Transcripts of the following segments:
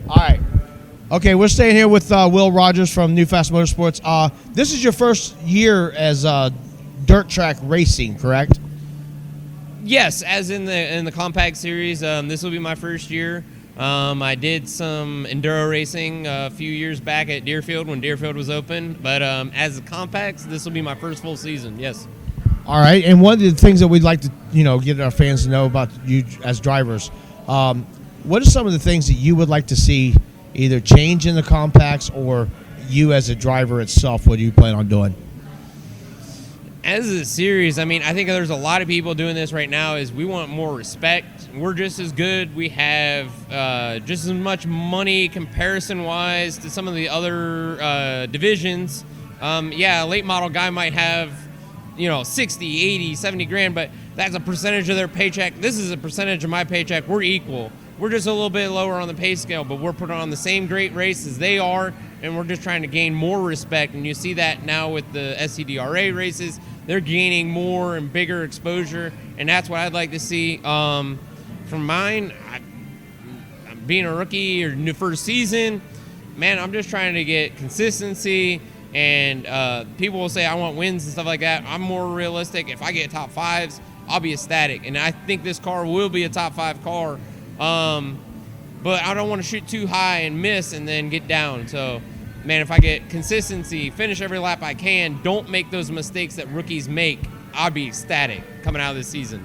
All right. Okay, we're staying here with Will Rogers from Newfast Motorsports. This is your first year as dirt track racing, correct? Yes, as in the compact series, this will be my first year. I did some enduro racing a few years back at Deerfield when Deerfield was open, but as a compacts, this will be my first full season. Yes. All right, and one of the things that we'd like to, get our fans to know about you as drivers, what are some of the things that you would like to see either change in the compacts or you as a driver itself? What do you plan on doing? As a series, I think there's a lot of people doing this right now. Is we want more respect. We're just as good. We have just as much money comparison-wise to some of the other divisions. A late model guy might have, 60, 80, 70 grand, but that's a percentage of their paycheck. This is a percentage of my paycheck. We're equal. We're just a little bit lower on the pay scale, but we're putting on the same great race as they are, and we're just trying to gain more respect. And you see that now with the SCDRA races. They're gaining more and bigger exposure, and that's what I'd like to see. From mine, being a rookie or new first season, man, I'm just trying to get consistency. And people will say I want wins and stuff like that. I'm more realistic. If I get top fives, I'll be ecstatic. And I think this car will be a top five car. But I don't want to shoot too high and miss and then get down. So, man, if I get consistency, finish every lap I can, don't make those mistakes that rookies make, I'll be ecstatic coming out of this season.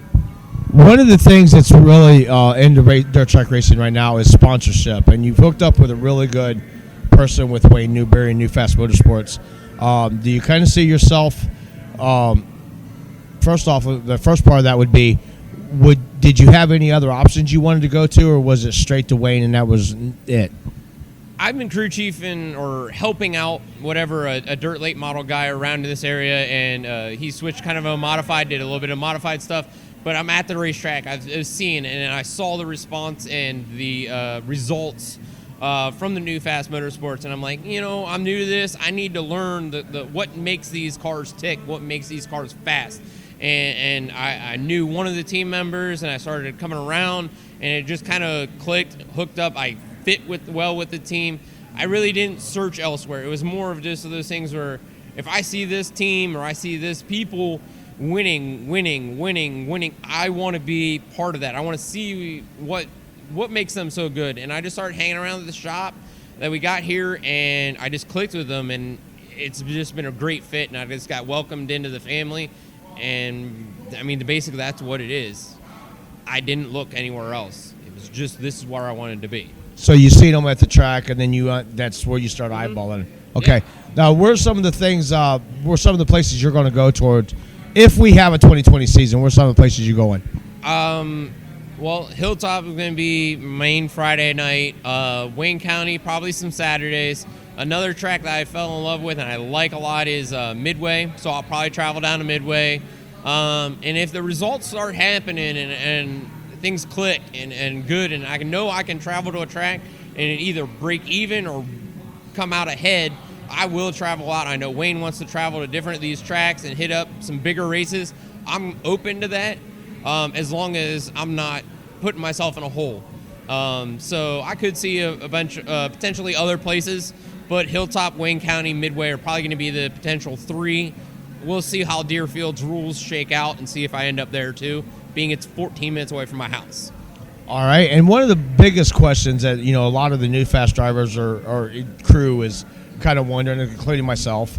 One of the things that's really in the dirt track racing right now is sponsorship. And you've hooked up with a really good person with Wayne Newberry and Newfast Motorsports. Do you kind of see yourself, first off, the first part of that would be, did you have any other options you wanted to go to, or was it straight to Wayne and that was it? I've been crew chiefing or helping out whatever a dirt late model guy around in this area, and he switched kind of a modified, did a little bit of modified stuff. But I'm at the racetrack. I was seeing, and I saw the response and the results from the Newfast Motorsports, and I'm like, I'm new to this. I need to learn what makes these cars tick, what makes these cars fast. And I knew one of the team members, and I started coming around, and it just kind of clicked, hooked up. I fit well with the team. I really didn't search elsewhere. It was more of just those things where if I see this team or I see this people winning, I want to be part of that. I want to see what makes them so good. And I just started hanging around at the shop that we got here, and I just clicked with them, and it's just been a great fit, and I just got welcomed into the family. And basically that's what it is. I didn't look anywhere else. It was just, this is where I wanted to be. So you see them at the track, and then that's where you start eyeballing. Okay. Yeah. Now, where are some of the things, where some of the places you're going to go towards if we have a 2020 season? Where are some of the places you're going? Well, Hilltop is going to be main Friday night. Wayne County, probably some Saturdays. Another track that I fell in love with and I like a lot is Midway, so I'll probably travel down to Midway. And if the results start happening and things click and good, and I know I can travel to a track and it either break even or come out ahead, I will travel out. I know Wayne wants to travel to different of these tracks and hit up some bigger races. I'm open to that as long as I'm not putting myself in a hole. So I could see a bunch potentially other places, but Hilltop, Wayne County, Midway are probably going to be the potential three. We'll see how Deerfield's rules shake out and see if I end up there too, being it's 14 minutes away from my house. All right, and one of the biggest questions that a lot of the Newfast drivers or crew is kind of wondering, including myself,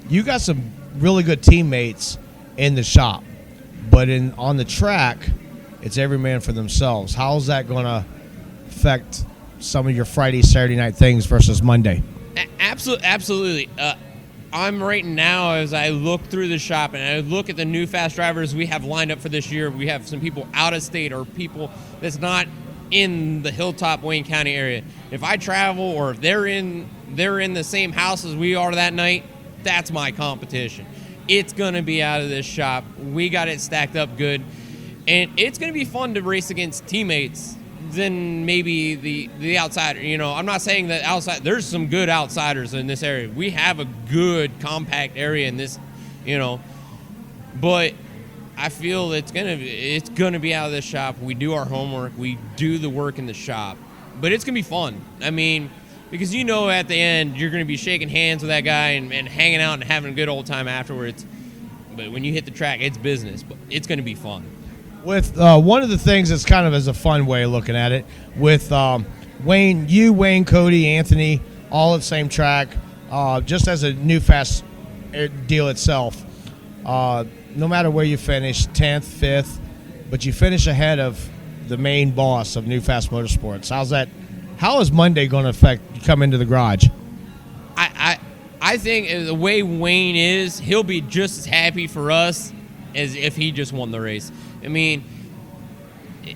you got some really good teammates in the shop, but on the track, it's every man for themselves. How's that going to affect some of your Friday, Saturday night things versus Monday? Absolutely. I'm right now, as I look through the shop and I look at the Newfast drivers we have lined up for this year, we have some people out of state or people that's not in the Hilltop, Wayne County area. If I travel or if they're in the same house as we are that night, that's my competition. It's going to be out of this shop. We got it stacked up good. And it's going to be fun to race against teammates than maybe the outsider. I'm not saying that there's some good outsiders in this area. We have a good compact area in this, but I feel it's gonna be out of this shop. We do our homework. We do the work in the shop, but it's gonna be fun. I mean, because at the end you're gonna be shaking hands with that guy and hanging out and having a good old time afterwards. But when you hit the track, it's business. But it's gonna be fun. With one of the things that's kind of as a fun way of looking at it, with Wayne, Cody, Anthony, all at the same track, just as a Newfast deal itself, no matter where you finish, 10th, 5th, but you finish ahead of the main boss of Newfast Motorsports. How is Monday going to affect you come into the garage? I think the way Wayne is, he'll be just as happy for us as if he just won the race. I mean,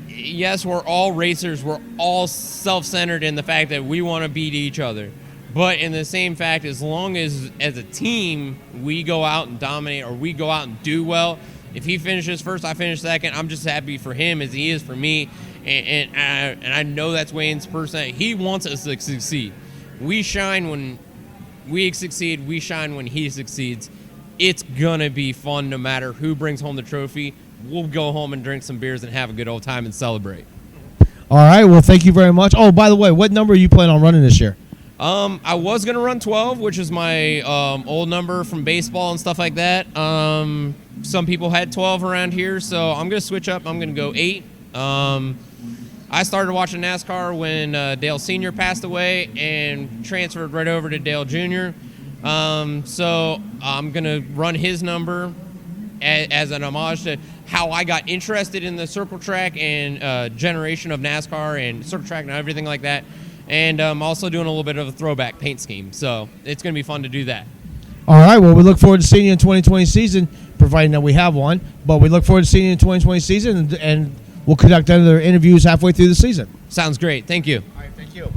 yes, we're all racers. We're all self-centered in the fact that we want to beat each other. But in the same fact, as long as a team, we go out and dominate or we go out and do well, if he finishes first, I finish second, I'm just happy for him as he is for me. And I know that's Wayne's person. He wants us to succeed. We shine when we succeed. We shine when he succeeds. It's going to be fun no matter who brings home the trophy. We'll go home and drink some beers and have a good old time and celebrate. All right. Well, thank you very much. Oh, by the way, what number are you planning on running this year? I was going to run 12, which is my old number from baseball and stuff like that. Some people had 12 around here, so I'm going to switch up. I'm going to go 8. I started watching NASCAR when Dale Sr. passed away and transferred right over to Dale Jr. So I'm going to run his number as an homage to how I got interested in the circle track and generation of NASCAR and circle track and everything like that. And I'm also doing a little bit of a throwback paint scheme. So it's going to be fun to do that. All right. Well, we look forward to seeing you in 2020 season, providing that we have one. But we look forward to seeing you in 2020 season, and we'll conduct other interviews halfway through the season. Sounds great. Thank you. All right. Thank you.